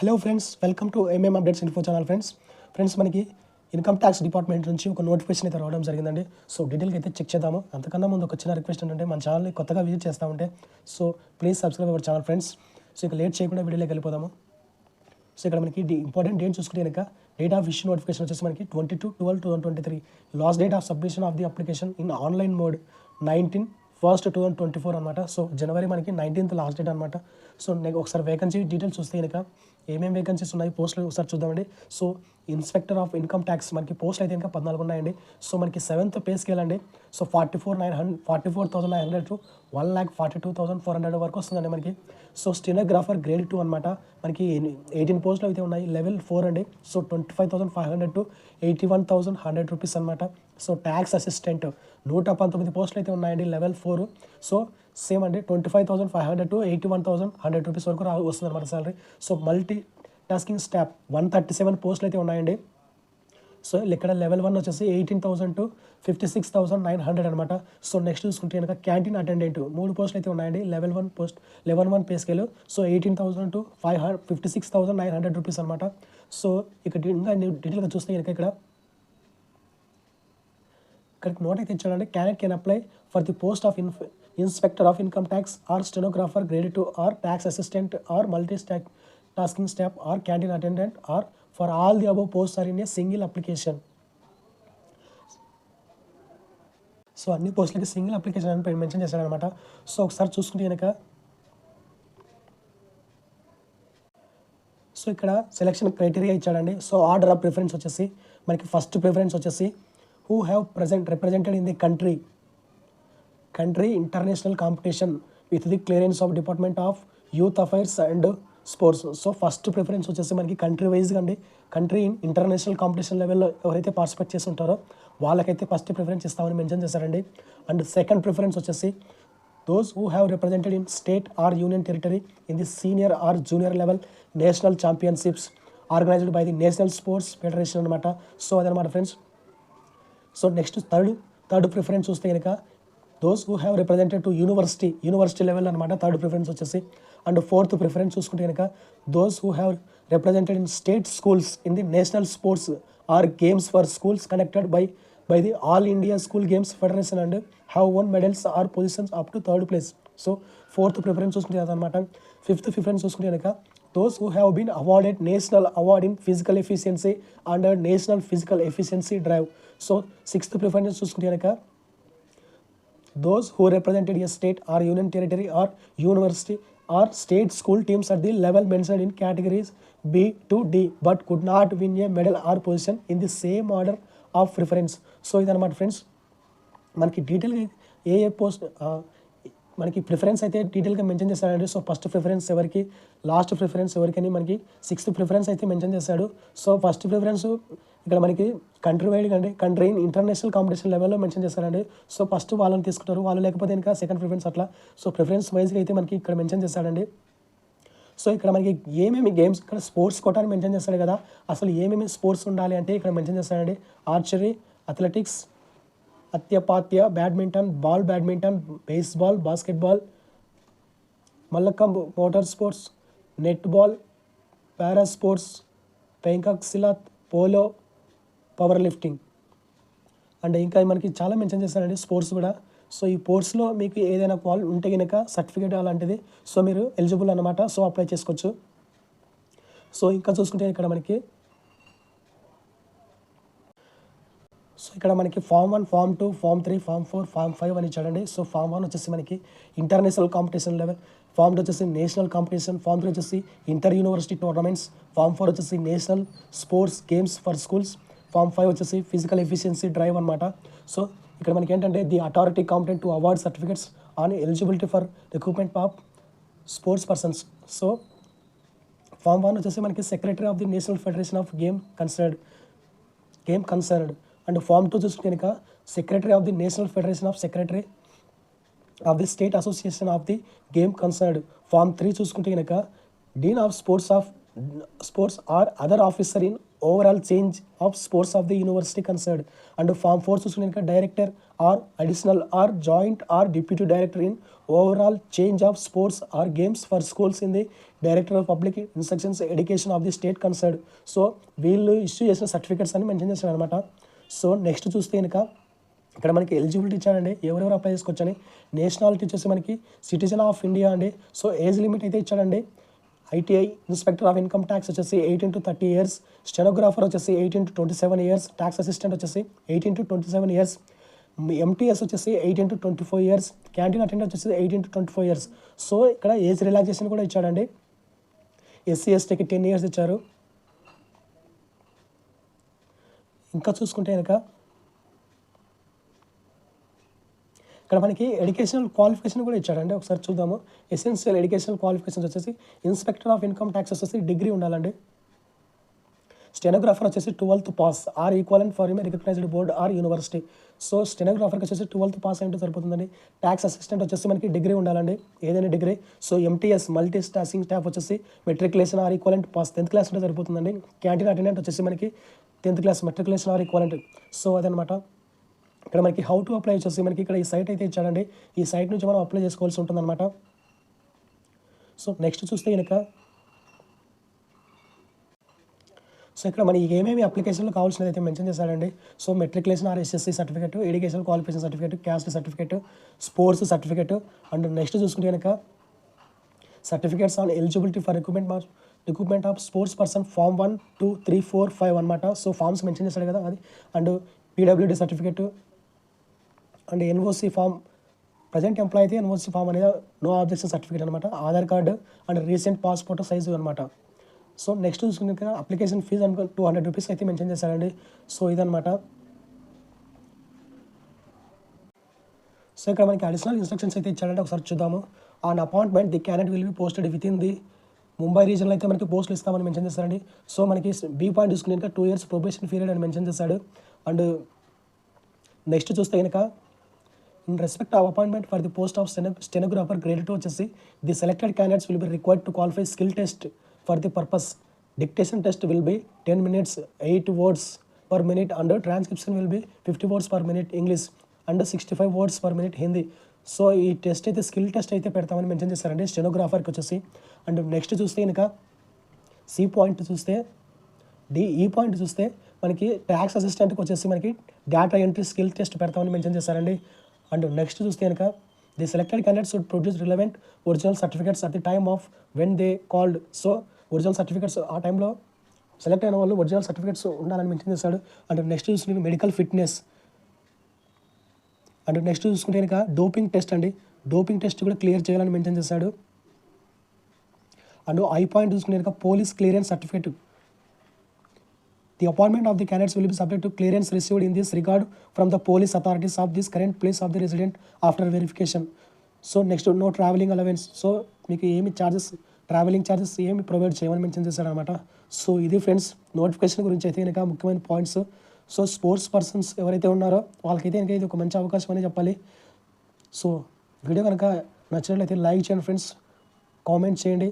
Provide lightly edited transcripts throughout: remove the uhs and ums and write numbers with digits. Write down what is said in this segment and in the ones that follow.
Hello friends, welcome to MM updates info channel. Friends మనకి income tax department నుంచి ఒక notification అయితే రావడం జరిగిందండి. సో డీటెయిల్గా అయితే చెక్ చేద్దాము. అంతకన్నా ముందు ఒక చిన్న రిక్వెస్ట్ ఏంటంటే, మన ఛానల్ని కొత్తగా విజిట్ చేస్తూ ఉంటే so please subscribe our channel friends. So ఇక లేట్ చేయకుండా వీడియోలోకి వెళ్ళిపోదాము. సో ఇక్కడ మనకి ఇంపార్టెంట్ డేట్ చూసుకుంటే కనుక డేట్ ఆఫ్ ఇష్యూ నోటిఫికేషన్ వచ్చేసి మనకి 22/12/2023. Last date of submission of the application in online mode 19/1/2024 అనమాట. సో జనవరి మనకి 19th లాస్ట్ డేట్ అనమాట. సో ఒకసారి వేకెన్సీ డీటెయిల్స్ చూస్తే కనుక ఏమేమి వేకెన్సీస్ ఉన్నాయి, పోస్టులు ఒకసారి చూద్దామండి. So inspector of income tax మనకి పోస్టులు అయితే ఇంకా 14 ఉన్నాయండి. సో మనకి 7th పే స్కేల్ అండి. సో 44,900 టు 1,42,400 వరకు వస్తుందండి మనకి. సో స్టెనోగ్రాఫర్ గ్రేడ్ 2 అనమాట. మనకి 18 పోస్టులు అయితే ఉన్నాయి. లెవెల్ 4 అండి. సో 25,500 టు 81,100 రూపీస్ అనమాట. సో ట్యాక్స్ అసిస్టెంట్ 119 పోస్టులు అయితే ఉన్నాయండి. లెవెల్ 4. సో సేమ్ అండి, 25,500 టు 81,100 రూపీస్ వరకు వస్తుంది అనమాట salary. So multi tasking staff 137 పోస్టులు అయితే ఉన్నాయండి. సో ఇక్కడ లెవెల్ 1 వచ్చేసి 18,000 టు 56,900 అనమాట. సో నెక్స్ట్ చూసుకుంటే కనుక క్యాంటీన్ అటెండెంట్ 3 పోస్టులు అయితే ఉన్నాయండి. Level 1 pay scale. So 18,000 to 56,900 rupees అనమాట. సో ఇక్కడ ఇంకా డీటెయిల్గా చూస్తే కనుక ఇక్కడ నోట్ అయితే ఇచ్చాడండి. Candidate can apply for the post of inspector of income tax or stenographer grade 2 or tax assistant or multi tasking staff or canteen attendant or for all the above post or in a single application. So అన్ని పోస్టులకి single application అని mention చేశాడనమాట. So ఒకసారి చూసుకుంటే కనుక so ఇక్కడ selection criteria ఇచ్చాడండి. So order of preference వచ్చేసి మనకి ఫస్ట్ ప్రిఫరెన్స్ వచ్చేసి who have represented in the country international competition with the clearance of Department of Youth Affairs and Sports. So first preference వచ్చేసి మనకి కంట్రీ వైజ్గా అండి. Country international competition లెవెల్లో ఎవరైతే participate చేసి ఉంటారో వాళ్ళకైతే ఫస్ట్ ప్రిఫరెన్స్ ఇస్తామని మెన్షన్ చేశారండి. అండ్ సెకండ్ ప్రిఫరెన్స్ వచ్చేసి those who have represented in state or union territory in the senior or junior level national championships organized by the National Sports Federation అనమాట. So అదనమాట friends. So next third preference చూస్తే కనుక those who have represented to university level అనమాట. Third preference వచ్చేసి. And fourth preference చూసుకుంటే కనుక those who have represented in state schools in the national sports or games for schools conducted by the all India school games federation and have won medals or positions up to third place. So fourth preference చూసుకుంటే అనమాట. Fifth preference చూసుకుంటే కనుక those who have been awarded national award in physical efficiency under national physical efficiency drive. So sixth preference చూసుకుంటే కనుక those who represented a state or union territory or university or state school teams at the level mentioned in categories B to D but could not win a medal or position in the same order of preference. So ఇదన్నమాట friends. మనకి డీటెయిల్గా ఏ post మనకి preference అయితే డీటెయిల్గా mention చేశాడండి. So first preference ఎవరికి, last preference ఎవరికి అని మనకి సిక్స్త్ ప్రిఫరెన్స్ అయితే మెన్షన్ చేశాడు. సో ఫస్ట్ ప్రిఫరెన్స్ ఇక్కడ మనకి కంట్రీ వైడ్గా అండి, కంట్రీ ఇంటర్నేషనల్ కాంపిటీషన్ లెవెల్లో మెన్షన్ చేశారండి. సో ఫస్ట్ వాళ్ళని తీసుకుంటారు, వాళ్ళు లేకపోతే ఇంకా సెకండ్ ప్రిఫరెన్స్ అట్లా. సో ప్రిఫరెన్స్ వైజ్గా అయితే మనకి ఇక్కడ మెన్షన్ చేశాడండి. సో ఇక్కడ మనకి ఏమేమి గేమ్స్, ఇక్కడ స్పోర్ట్స్ కోటా అని మెన్షన్ చేస్తాడు కదా, అసలు ఏమేమి స్పోర్ట్స్ ఉండాలి అంటే ఇక్కడ మెన్షన్ చేస్తాడండి. Archery, athletics, atyapatya, badminton, badminton, baseball, basketball, mallakhamb, motor sports, netball, para sports, pencak silat, polo, power lifting and ఇంకా మనకి చాలా మెన్షన్ చేస్తారండి స్పోర్ట్స్ కూడా. సో ఈ స్పోర్ట్స్లో మీకు ఏదైనా ఉంటే కనుక సర్టిఫికేట్ అలాంటిది సో మీరు ఎలిజిబుల్ అనమాట. సో అప్లై చేసుకోవచ్చు. సో ఇంకా చూసుకుంటే ఇక్కడ మనకి form 1, form 2, form 3, form 4, form 5 అని ఇచ్చాడండి. సో ఫామ్ 1 వచ్చేసి మనకి ఇంటర్నేషనల్ కాంపిటీషన్ లెవెల్, ఫామ్ 2 వచ్చేసి నేషనల్ కాంపిటీషన్, ఫామ్ 3 వచ్చేసి ఇంటర్ యూనివర్సిటీ టోర్నమెంట్స్, ఫామ్ 4 వచ్చేసి national sports games for schools, form 5 వచ్చేసి ఫిజికల్ ఎఫిషియన్సీ డ్రైవ్ అనమాట. సో ఇక్కడ మనకి ఏంటంటే the authority competent to award certificates on eligibility for recruitment of sports persons. So form 1 వచ్చేసి మనకి secretary of the national federation of game concerned and form 2 చూసుకుంటే కనుక secretary of the national federation of secretary of the state association of the game concerned. Form 3 చూసుకుంటే కనుక Deen of sports or other officer in overall change of sports of the university concerned. And form 4 చూసుకుంటే కనుక director or additional or joint or deputy director in overall change of sports or games for schools in the director of public instructions education of the state concerned. So వీళ్ళు issue చేసిన certificates అని mention చేశాడు అనమాట. So next చూస్తే కనుక ఇక్కడ మనకి eligibility ఇచ్చాడండి, ఎవరెవరు అప్లై చేసుకోవచ్చు అని. నేషనాలిటీ వచ్చేసి మనకి సిటిజన్ ఆఫ్ ఇండియా అండి. సో ఏజ్ లిమిట్ అయితే ఇచ్చాడండి. ITI inspector of income tax వచ్చేసి 18 to 30 years, స్టెనోగ్రాఫర్ వచ్చేసి 18 to 27 years, ట్యాక్స్ అసిస్టెంట్ వచ్చేసి 18 to 27 years, ఎంటీఎస్ వచ్చేసి 18 to 24 years, క్యాంటీన్ అటెండెంట్ వచ్చేసి 18 to 24 years. సో ఇక్కడ ఏజ్ రిలాక్సేషన్ కూడా ఇచ్చాడండి. ఎస్సీ ఎస్టీకి 10 years ఇచ్చారు. ఇంకా చూసుకుంటే కనుక ఇక్కడ మనకి ఎడ్యుకేషనల్ క్వాలిఫికేషన్ కూడా ఇచ్చాడండి. ఒకసారి చూద్దాము. ఎసెన్షియల్ ఎడ్యుకేషనల్ క్వాలిఫికేషన్స్ వచ్చేసి ఇన్స్పెక్టర్ ఆఫ్ ఇన్కమ్ ట్యాక్స్ వచ్చేసి డిగ్రీ ఉండాలండి. స్టెనోగ్రాఫర్ వచ్చేసి 12th pass or equivalent for recognized board or university. So స్టెనోగ్రాఫర్కి వచ్చేసి 12th పాస్ అయితే సరిపోతుందండి. ట్యాక్స్ అసిస్టెంట్ వచ్చేసి మనకి డిగ్రీ ఉండాలండి, ఏదైనా degree. So MTS multi tasking staff వచ్చేసి matriculation or equivalent pass 10th class ఉంటే సరిపోతుందండి. క్యాంటీన్ అటెండెంట్ వచ్చేసి మనకి 10th class matriculation or equivalent. So అదనమాట. ఇక్కడ మనకి హౌ టు అప్లై వచ్చేసి మనకి ఇక్కడ ఈ సైట్ అయితే ఇచ్చాడండి. ఈ సైట్ నుంచి మనం అప్లై చేసుకోవాల్సి ఉంటుందన్నమాట. సో నెక్స్ట్ చూస్తే కనుక సో ఇక్కడ మనకి ఏమేమి అప్లికేషన్లు కావాల్సినది అయితే మెన్షన్ చేశాడండి. So matriculation or SSC certificate, education qualification certificate, caste certificate, sports certificate. And next చూసుకుంటే కనుక certificates on eligibility for recruitment of sports person form 1, 2, 3, 4, 5 అనమాట. సో ఫామ్స్ మెన్షన్ చేశాడు కదా అది. అండ్ పీడబ్ల్యూడీ certificate and NOC form, present employ అయితే NOC form అనేది no objection certificate అనమాట. Aadhaar card and recent passport size అనమాట. సో నెక్స్ట్ చూసుకునే అప్లికేషన్ ఫీజు అనుకో 200 రూపీస్ అయితే మెన్షన్ చేశారండి. సో ఇదనమాట. సో ఇక్కడ మనకి అడిషనల్ ఇన్స్ట్రక్షన్స్ అయితే ఇచ్చారంటే ఒకసారి చూద్దాము. On appointment the candidate will be posted with in the Mumbai రీజన్లో అయితే మనకి పోస్టులు ఇస్తామని మెన్షన్ చేస్తారండి. సో మనకి బీ పాయింట్ చూసుకునే 2 years ప్రొబేషన్ పీరియడ్ అని మెన్షన్ చేశాడు. అండ్ నెక్స్ట్ చూస్తే కనుక in respect of appointment for the post of stenographer grade 2 వచ్చేసి the selected candidates will be required to qualify skill test for the purpose. Dictation test will be 10 minutes, 8 words per minute, and transcription will be 50 words per minute English and 65 words per minute Hindi. So ఈ test అయితే skill test అయితే పెడతామని mention చేస్తారండి స్టెనోగ్రాఫర్కి వచ్చేసి. And next చూస్తే కనుక C point చూస్తే ఈ పాయింట్ చూస్తే మనకి ట్యాక్స్ అసిస్టెంట్కి వచ్చేసి మనకి డేటా ఎంట్రీ స్కిల్ టెస్ట్ పెడతామని మెన్షన్ చేస్తారండి. అండ్ నెక్స్ట్ చూస్తే కనుక the selected candidates would produce relevant original certificates at the time of when they called. So original certificates ఆ టైంలో సెలెక్ట్ అయిన వాళ్ళు ఒరిజినల్ సర్టిఫికేట్స్ ఉండాలని మెన్షన్ చేశాడు. అండ్ నెక్స్ట్ చూసుకుంటే మెడికల్ ఫిట్నెస్. అండ్ నెక్స్ట్ చూసుకుంటే కనుక డోపింగ్ టెస్ట్ అండి, డోపింగ్ టెస్ట్ కూడా క్లియర్ చేయాలని మెన్షన్ చేశాడు. అండ్ ఐ పాయింట్ చూసుకుంటే కనుక police clearance certificate. The appointment of the candidates will be subject to clearance received in this regard from the police authorities of this current place of the resident after verification. So next no travelling allowance. So మీకు ఏమి charges, travelling charges ఏమి provide చేయమని mention చేశారనమాట. So ఇది friends notification గురించి అయితే కనుక ముఖ్యమైన పాయింట్స్. సో స్పోర్ట్స్ పర్సన్స్ ఎవరైతే ఉన్నారో వాళ్ళకైతే కనుక ఇది ఒక మంచి అవకాశం అని చెప్పాలి. సో వీడియో కనుక నచ్చినట్లయితే లైక్ చేయండి ఫ్రెండ్స్, కామెంట్ చేయండి.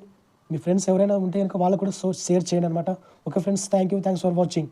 మీ ఫ్రెండ్స్ ఎవరైనా ఉంటే కనుక వాళ్ళకు కూడా షేర్ చేయండి అనమాట. Okay friends, thanks for watching.